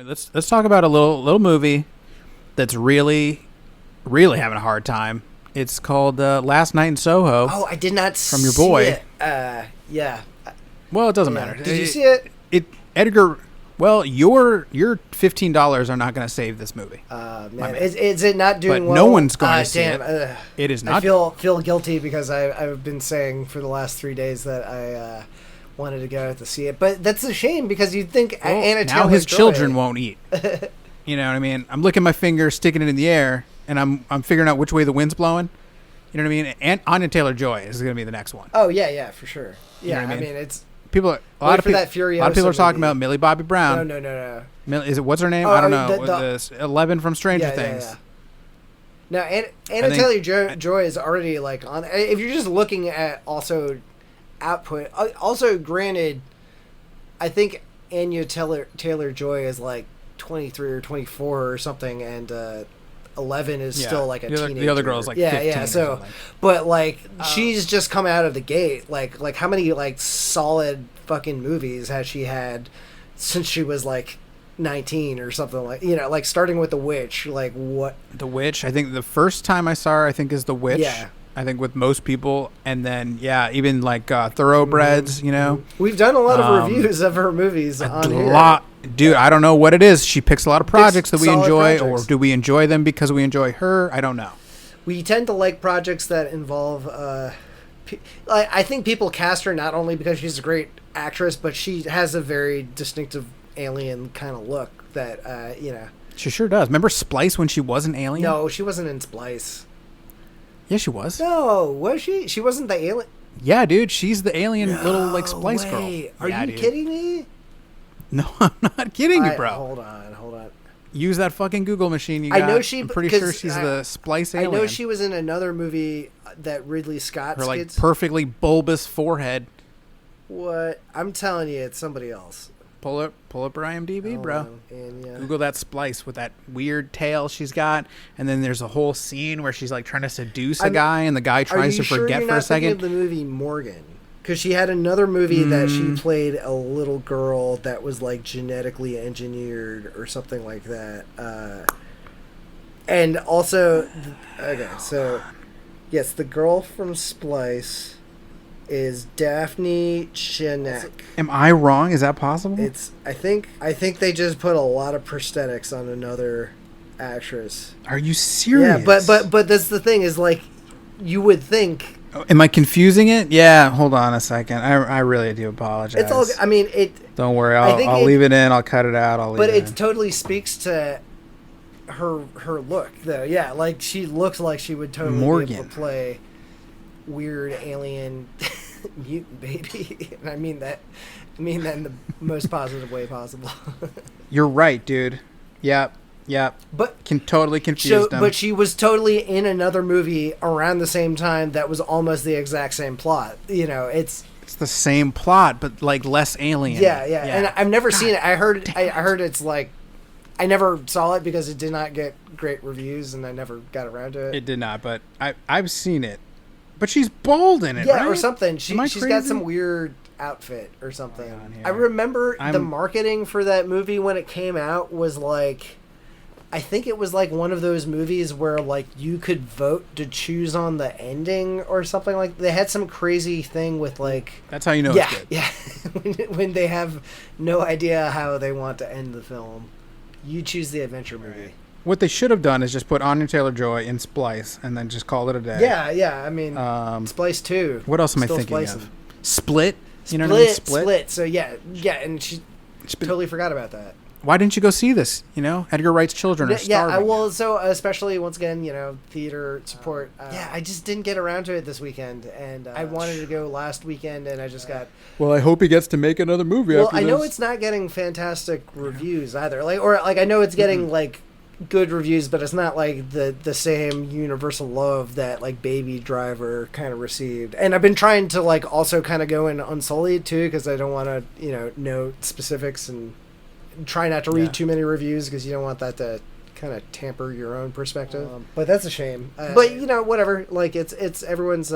Let's talk about a little movie that's really having a hard time. It's called Last Night in Soho. Oh, I did not from your boy. see it. Yeah. Well, it doesn't matter. Did you see it? Edgar. Well, your $15 are not going to save this movie. Man, is it not doing but well? no one's going to see damn, it. It is not. I feel guilty because I've been saying for the last 3 days that I wanted to go out to see it, but that's a shame because you'd think Anna now his children won't eat. You know what I mean? I'm licking my finger, sticking it in the air, and I'm figuring out which way the wind's blowing. You know what I mean? And Anya Taylor-Joy is going to be the next one. Oh yeah, for sure. Yeah, you know what I mean it's. A lot of people are talking about Millie Bobby Brown. No. Is it what's her name? I don't know. The 11 from Stranger Things. Yeah. Now, Anna Taylor-Joy is already like on. If you're just looking at also output, also granted, I think Anya Taylor-Joy is like 23 or 24 or something, and 11 is still like a teenager. The other girl is like 15 So, but like she's just come out of the gate. Like how many like solid fucking movies has she had since she was like 19 or something, like, you know, like starting with The Witch. Like what? The Witch. I think the first time I saw her, I think is The Witch. Yeah. I think with most people, and then even like Thoroughbreds. You know, we've done a lot of reviews of her movies on here. Dude, I don't know what it is. She picks a lot of projects that we enjoy, projects. Or do we enjoy them because we enjoy her? I don't know. We tend to like projects that involve. I think people cast her not only because she's a great actress, but she has a very distinctive alien kind of look that She sure does. Remember Splice when she was an alien? No, she wasn't in Splice. Yeah, she was. No, was she? She wasn't the alien. Yeah, dude, she's the alien little like Splice girl. Are you kidding me? No, I'm not kidding you, bro. Hold on. Use that fucking Google machine you I got. know I'm pretty sure she's the Splice alien. I know she was in another movie that Ridley Scott. Her like perfectly bulbous forehead. What? I'm telling you, it's somebody else. Pull up her IMDb, bro. And, Google that Splice with that weird tail she's got, and then there's a whole scene where she's like trying to seduce a guy, and the guy tries to forget for a second. Are you sure you're not thinking of the movie Morgan? Because she had another movie that she played a little girl that was like genetically engineered or something like that. And also, so yes, the girl from Splice is Daphne Chinac. Am I wrong? Is that possible? I think they just put a lot of prosthetics on another actress. Are you serious? Yeah, but that's the thing is like you would think. Am I confusing it? Yeah, hold on a second. I really do apologize. It's all. I mean, it. Don't worry. I'll leave it in. I'll cut it out. But it totally speaks to her look, though. Yeah, like she looks like she would totally be able to play weird alien mutant baby. And I mean that in the most positive way possible. You're right, dude. Yep. But can totally confuse them. But she was totally in another movie around the same time that was almost the exact same plot. You know, it's the same plot, but like less alien. Yeah. And I've never seen it. I heard it's like I never saw it because it did not get great reviews, and I never got around to it. It did not, but I've seen it. But she's bald in it, right? or something. She's got some weird outfit or something. I remember the marketing for that movie when it came out was like. I think it was like one of those movies where like you could vote to choose on the ending or something like. They had some crazy thing with like. That's how you know it's good. Yeah, when they have no idea how they want to end the film, you choose the adventure movie. Right. What they should have done is just put Anya Taylor-Joy in Splice and then just called it a day. Yeah. I mean, Splice 2. What else am I thinking of? Split. You know what I mean? Split. So yeah, and she totally forgot about that. Why didn't you go see this? You know, Edgar Wright's children are starving. Yeah, so especially once again, you know, theater support. I just didn't get around to it this weekend, and I wanted to go last weekend, and I just got. Well, I hope he gets to make another movie. Well, I know it's not getting fantastic reviews either. I know it's getting like good reviews, but it's not like the same universal love that like Baby Driver kind of received. And I've been trying to like also kind of go in Unsullied too, because I don't want to know specifics and. Try not to read too many reviews because you don't want that to kind of tamper your own perspective. But that's a shame. But you know, whatever. Like it's everyone's.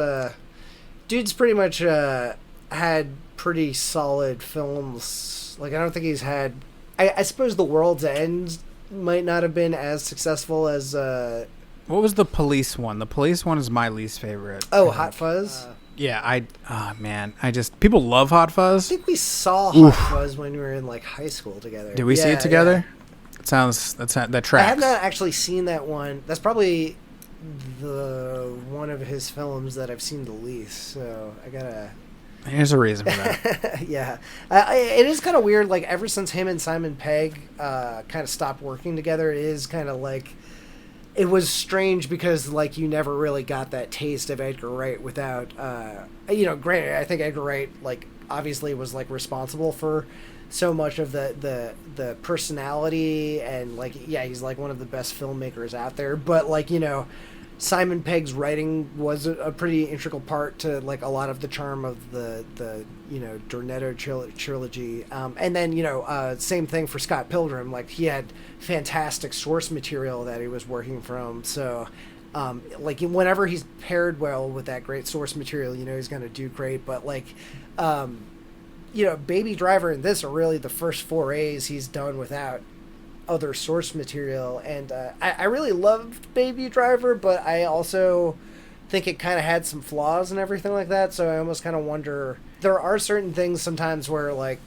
Dude's pretty much had pretty solid films. Like I don't think he's had I suppose The World's End might not have been as successful as What was the police one? The police one is my least favorite. Hot Fuzz. Yeah, man, people love Hot I Fuzz. think we saw Hot Fuzz when we were in like high school together. Did we see it together? That tracks. I have not actually seen that one. That's probably the one of his films that I've seen the least. So I gotta. There's a reason for that. Yeah, it is kind of weird. Like ever since him and Simon Pegg kind of stopped working together, it is kind of like. It was strange because, like, you never really got that taste of Edgar Wright without, granted, I think Edgar Wright, like, obviously was, like, responsible for so much of the personality and, like, yeah, he's, like, one of the best filmmakers out there. But, like, Simon Pegg's writing was a pretty integral part to, like, a lot of the charm of the Dornetto trilogy. And then, same thing for Scott Pilgrim. Like, he had fantastic source material that he was working from. So, like, whenever he's paired well with that great source material, he's going to do great. But, like, Baby Driver and this are really the first forays he's done without other source material, and I really loved Baby Driver, but I also think it kind of had some flaws and everything like that, so I almost kind of wonder, there are certain things sometimes where, like,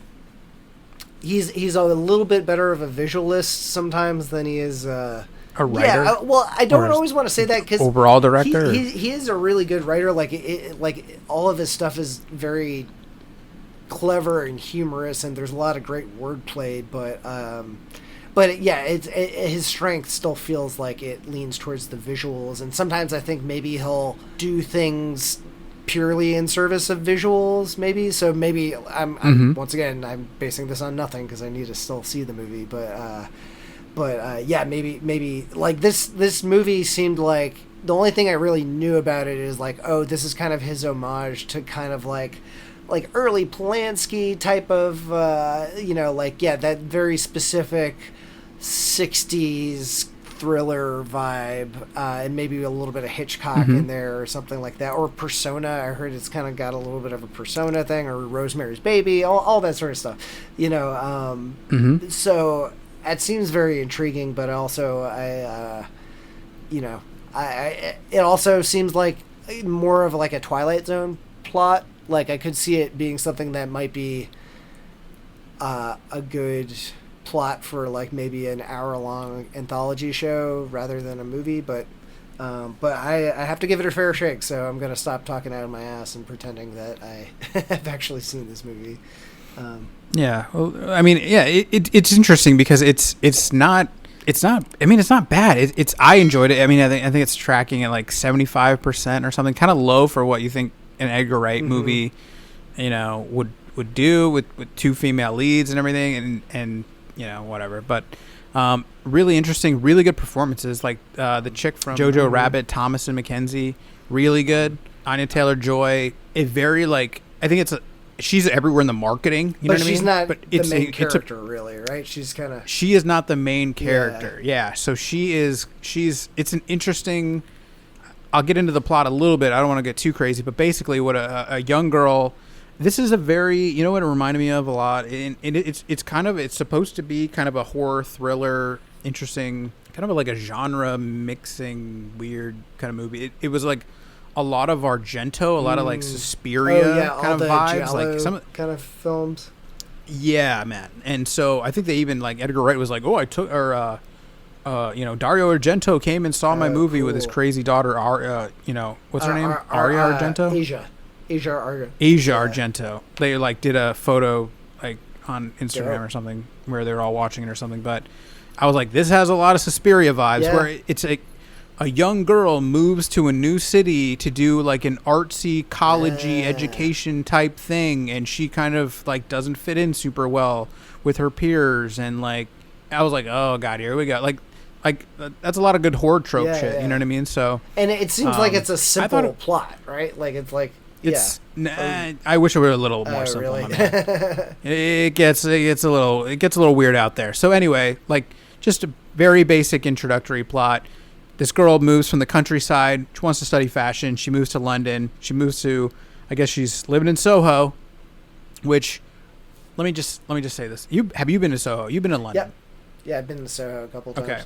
he's a little bit better of a visualist sometimes than he is a writer. Yeah, well, I don't always want to say that because overall director, he is a really good writer. Like all of his stuff is very clever and humorous, and there's a lot of great wordplay, but yeah, his strength still feels like it leans towards the visuals, and sometimes I think maybe he'll do things purely in service of visuals, maybe. So maybe I'm once again, I'm basing this on nothing because I need to still see the movie, but yeah, maybe like this movie seemed like the only thing I really knew about it is like, oh, this is kind of his homage to kind of like early Polanski type of that very specific 60s thriller vibe, and maybe a little bit of Hitchcock in there or something like that, or Persona. I heard it's kind of got a little bit of a Persona thing, or Rosemary's Baby, all that sort of stuff, so it seems very intriguing, but also it also seems like more of like a Twilight Zone plot. Like, I could see it being something that might be a good plot for, like, maybe an hour-long anthology show rather than a movie, but I have to give it a fair shake, so I'm going to stop talking out of my ass and pretending that I have actually seen this movie. Yeah, well, I mean, yeah, it's interesting because it's not bad. I enjoyed it. I mean, I think it's tracking at like 75% or something, kind of low for what you think an Edgar Wright movie, would do with two female leads and everything, and whatever. But really interesting, really good performances. Like the chick from Jojo Rabbit, Thomasin McKenzie, really good. Anya Taylor-Joy, a very I think she's everywhere in the marketing. You know what I mean? She's not the main character, really, right? She's kind of. She is not the main character. Yeah. So she's. It's an interesting. I'll get into the plot a little bit. I don't want to get too crazy, but basically, what a young girl. This is a very, what it reminded me of a lot. And it's supposed to be kind of a horror thriller, interesting, kind of like a genre mixing weird kind of movie. It was like a lot of Argento, a lot of like Suspiria kind of vibes, Giallo like some kind of films. Yeah, man. And so I think they even like Edgar Wright was like, oh, I took or. Dario Argento came and saw my movie with his crazy daughter. What's her name? Aria Argento. Asia Argento. They did a photo on Instagram or something where they were all watching it or something. But I was like, this has a lot of Suspiria vibes, where it's a young girl moves to a new city to do like an artsy, collegey education type thing, and she kind of doesn't fit in super well with her peers, and I was like, oh god, here we go. Like that's a lot of good horror trope shit. Yeah. You know what I mean? So, and it seems like it's a simple plot, right? Like I wish it were a little more simple. Really? It gets a little weird out there. So anyway, just a very basic introductory plot. This girl moves from the countryside. She wants to study fashion. She moves to London. She moves to, I guess she's living in Soho, which let me just say this. Have you been to Soho? You've been to London. Yep. Yeah, I've been to Soho a couple times.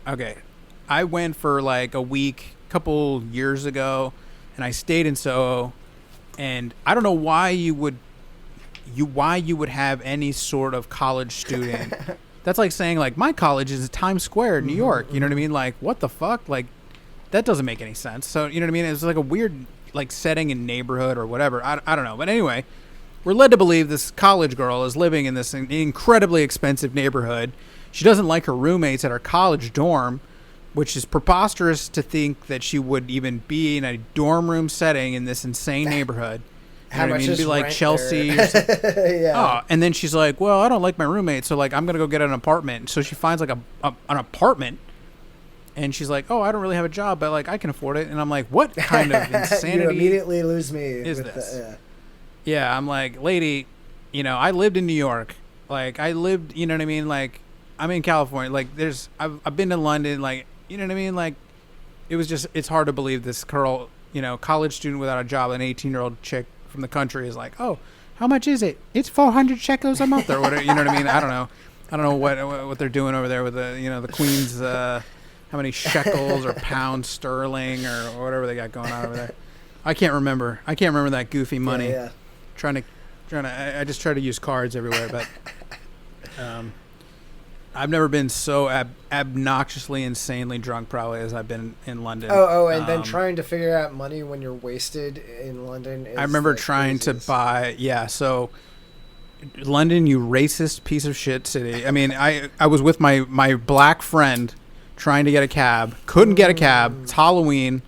Okay. I went for like a week, couple years ago, and I stayed in Soho, and I don't know why you would have any sort of college student. That's like saying like my college is Times Square, New York. You know what I mean? Like what the fuck? Like that doesn't make any sense. So you know what I mean? It's like a weird like setting and neighborhood or whatever. I don't know. But anyway, we're led to believe this college girl is living in this incredibly expensive neighborhood. She doesn't like her roommates at her college dorm, which is preposterous to think that she would even be in a dorm room setting in this insane neighborhood. You How know what much I mean? is Be like rent Chelsea. there? Or something. Yeah. Oh, and then she's like, "Well, I don't like my roommate, so like I'm gonna go get an apartment." So she finds like an apartment, and she's like, "Oh, I don't really have a job, but like I can afford it." And I'm like, "What kind of insanity?" You immediately lose me. is with this? Yeah, I'm like, lady, you know, I lived in New York. Like I lived, you know what I mean? Like I'm in California. Like I've been to London. Like you know what I mean? Like it's hard to believe this girl, you know, college student without a job, an 18-year-old chick from the country is like, oh, how much is it? It's 400 shekels a month or whatever. You know what I mean? I don't know what they're doing over there with the, you know, the Queen's, how many shekels or pounds sterling or whatever they got going on over there. I can't remember that goofy money. Yeah. I just try to use cards everywhere, but I've never been so obnoxiously, insanely drunk probably as I've been in London. And then trying to figure out money when you're wasted in London is I remember the trying craziest. to buy, so London, you racist piece of shit city. I mean, I was with my black friend trying to get a cab, couldn't get a cab. It's Halloween.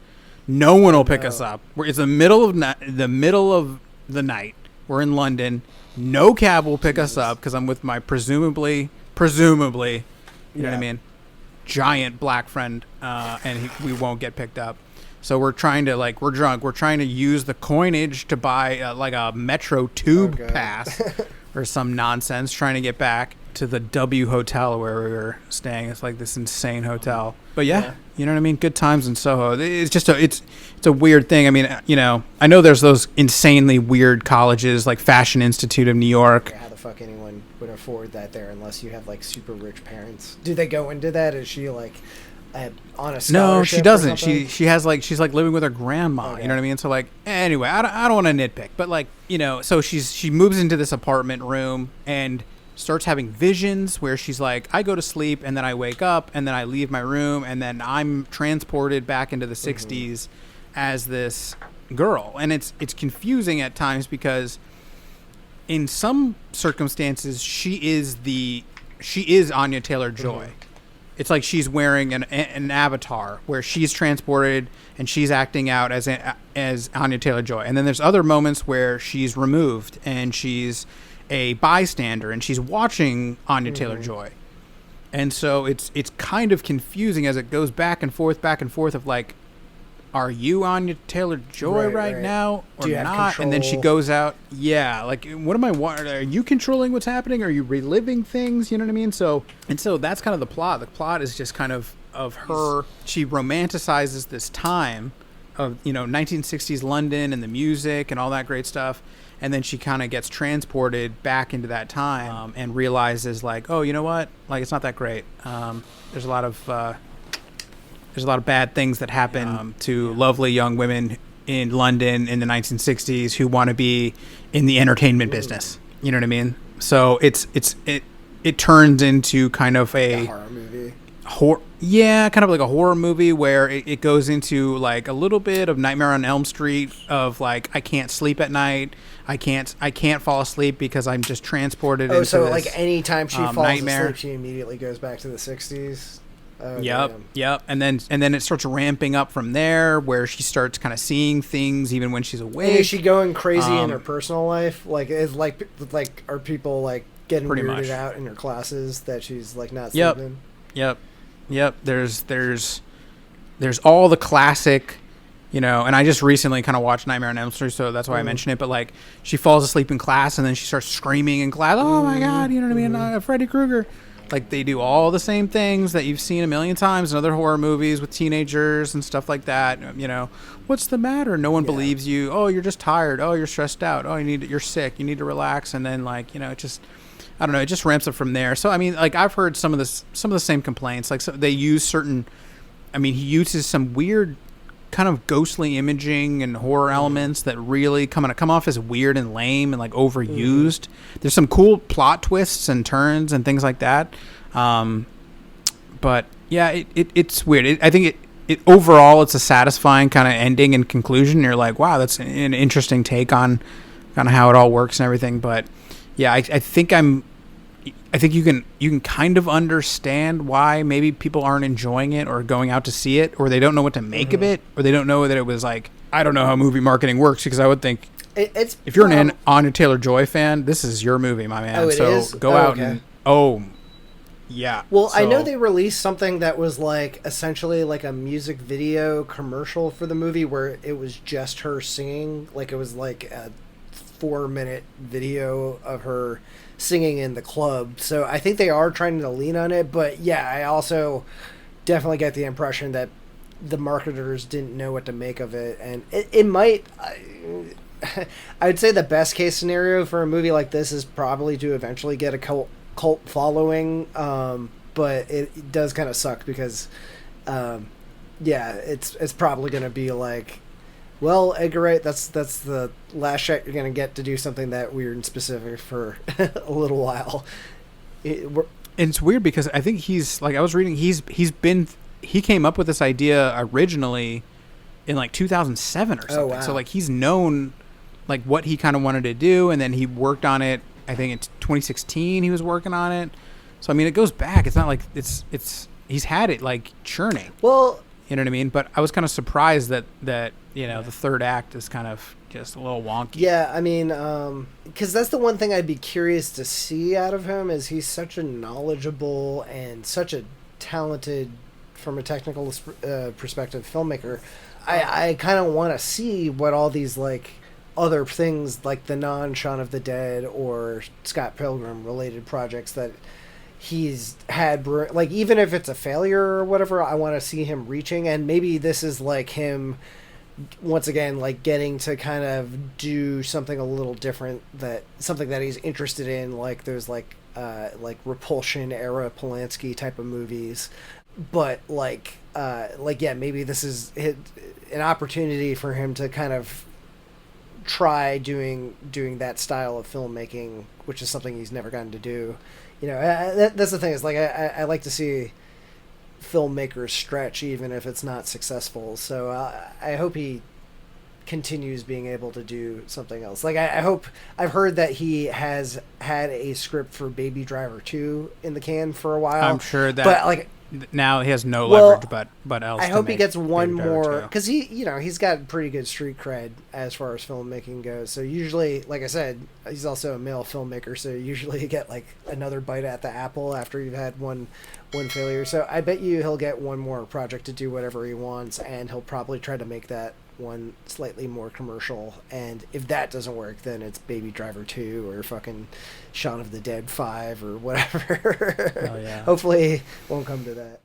No one will pick us up. It's the middle of the night. We're in London. No cab will pick us up because I'm with my presumably, you know what I mean, giant black friend, and we won't get picked up. So we're trying to we're drunk. We're trying to use the coinage to buy like a metro tube pass or some nonsense, trying to get back to the W Hotel where we were staying. It's like this insane hotel. But yeah, you know what I mean? Good times in Soho. It's just it's a weird thing. I mean, you know, I know there's those insanely weird colleges like Fashion Institute of New York. How the fuck anyone would afford that there unless you have like super rich parents? Do they go into that? Is she like on a scholarship? No, she doesn't. Or something? She has she's like living with her grandma. Okay. You know what I mean? So like anyway, I don't want to nitpick, but like, you know, so she moves into this apartment room and starts having visions where she's like, I go to sleep and then I wake up and then I leave my room and then I'm transported back into the 60s as this girl. And it's confusing at times because in some circumstances she is Anya Taylor-Joy. It's like she's wearing an avatar where she's transported and she's acting out as Anya Taylor-Joy. And then there's other moments where she's removed and she's a bystander and she's watching Anya Taylor-Joy. And so it's kind of confusing as it goes back and forth of like, are you Anya Taylor-Joy right now or not? And then she goes out. Yeah. Like, what am I? Are you controlling what's happening? Are you reliving things? You know what I mean? So that's kind of the plot. The plot is just kind of her. She romanticizes this time of, you know, 1960s London and the music and all that great stuff. And then she kind of gets transported back into that time and realizes like, oh, you know what? Like, it's not that great. There's a lot of bad things that happen to lovely young women in London in the 1960s who want to be in the entertainment business. You know what I mean? So it turns into kind of a horror movie. Kind of like a horror movie where it goes into like a little bit of Nightmare on Elm Street of like, I can't sleep at night. I can't fall asleep because I'm just transported into so this, like anytime she falls nightmare. asleep, she immediately goes back to the 60s. Oh, Yep. damn. And then it starts ramping up from there where she starts kind of seeing things even when she's awake. And is she going crazy in her personal life? Like, are people like getting Pretty weirded much. out in her classes that she's like not Yep. sleeping? Yep. There's all the classic, you know, and I just recently kind of watched Nightmare on Elm Street, so that's why I mention it. But like, she falls asleep in class and then she starts screaming in class. Oh my God, you know what I mean? Freddy Krueger. Like, they do all the same things that you've seen a million times in other horror movies with teenagers and stuff like that. You know, what's the matter? No one believes you. Oh, you're just tired. Oh, you're stressed out. Oh, you're sick. You need to relax. And then, like, you know, it just, I don't know, it just ramps up from there. So, I mean, like, I've heard some of the same complaints. Like, so they use certain, I mean, he uses some weird kind of ghostly imaging and horror elements that really come off as weird and lame and like overused. There's some cool plot twists and turns and things like that. But yeah, it's weird. I think it overall, it's a satisfying kind of ending and conclusion. You're like, wow, that's an interesting take on kind of how it all works and everything. But yeah, I think you can kind of understand why maybe people aren't enjoying it or going out to see it, or they don't know what to make of it, or they don't know that it was like, I don't know how movie marketing works, because I would think it's if you're an Anya Taylor-Joy fan, this is your movie, my man. Go out and yeah. Well, I know they released something that was like essentially like a music video commercial for the movie where it was just her singing. Like, it was like a 4-minute video of her singing in the club. So I think they are trying to lean on it. But yeah, I also definitely get the impression that the marketers didn't know what to make of it. And it might... I'd say the best case scenario for a movie like this is probably to eventually get a cult following, but it does kind of suck because it's probably going to be like, well, Edgar Wright, that's the last shot you're going to get to do something that weird and specific for a little while. And it's weird because I think he's like, I was reading, he came up with this idea originally in like 2007 or something. Oh, wow. So like he's known like what he kind of wanted to do, and then he worked on it. I think it's 2016 he was working on it. So I mean, it goes back. It's not like it's he's had it like churning. Well, you know what I mean? But I was kind of surprised that you know, the third act is kind of just a little wonky. Yeah, I mean, because that's the one thing I'd be curious to see out of him, is he's such a knowledgeable and such a talented, from a technical perspective, filmmaker. I kind of want to see what all these like other things, like the non-Shaun of the Dead or Scott Pilgrim related projects that he's had, like, even if it's a failure or whatever, I want to see him reaching. And maybe this is like him once again, like, getting to kind of do something a little different, something that he's interested in, like those like Repulsion era Polanski type of movies. But yeah, maybe this is an opportunity for him to kind of try doing that style of filmmaking, which is something he's never gotten to do. You know, that's the thing, is like I like to see filmmakers stretch even if it's not successful. So I hope he continues being able to do something else. Like I hope, I've heard that he has had a script for Baby Driver 2 in the can for a while. I'm sure that, but like, now he has no leverage, but else. I hope he gets one more, because he's got pretty good street cred as far as filmmaking goes. So usually, like I said, he's also a male filmmaker, so usually you get like another bite at the apple after you've had one failure. So I bet you he'll get one more project to do whatever he wants, and he'll probably try to make that one slightly more commercial. And if that doesn't work, then it's Baby Driver 2 or fucking Shaun of the Dead 5 or whatever. Oh, yeah. Hopefully it won't come to that.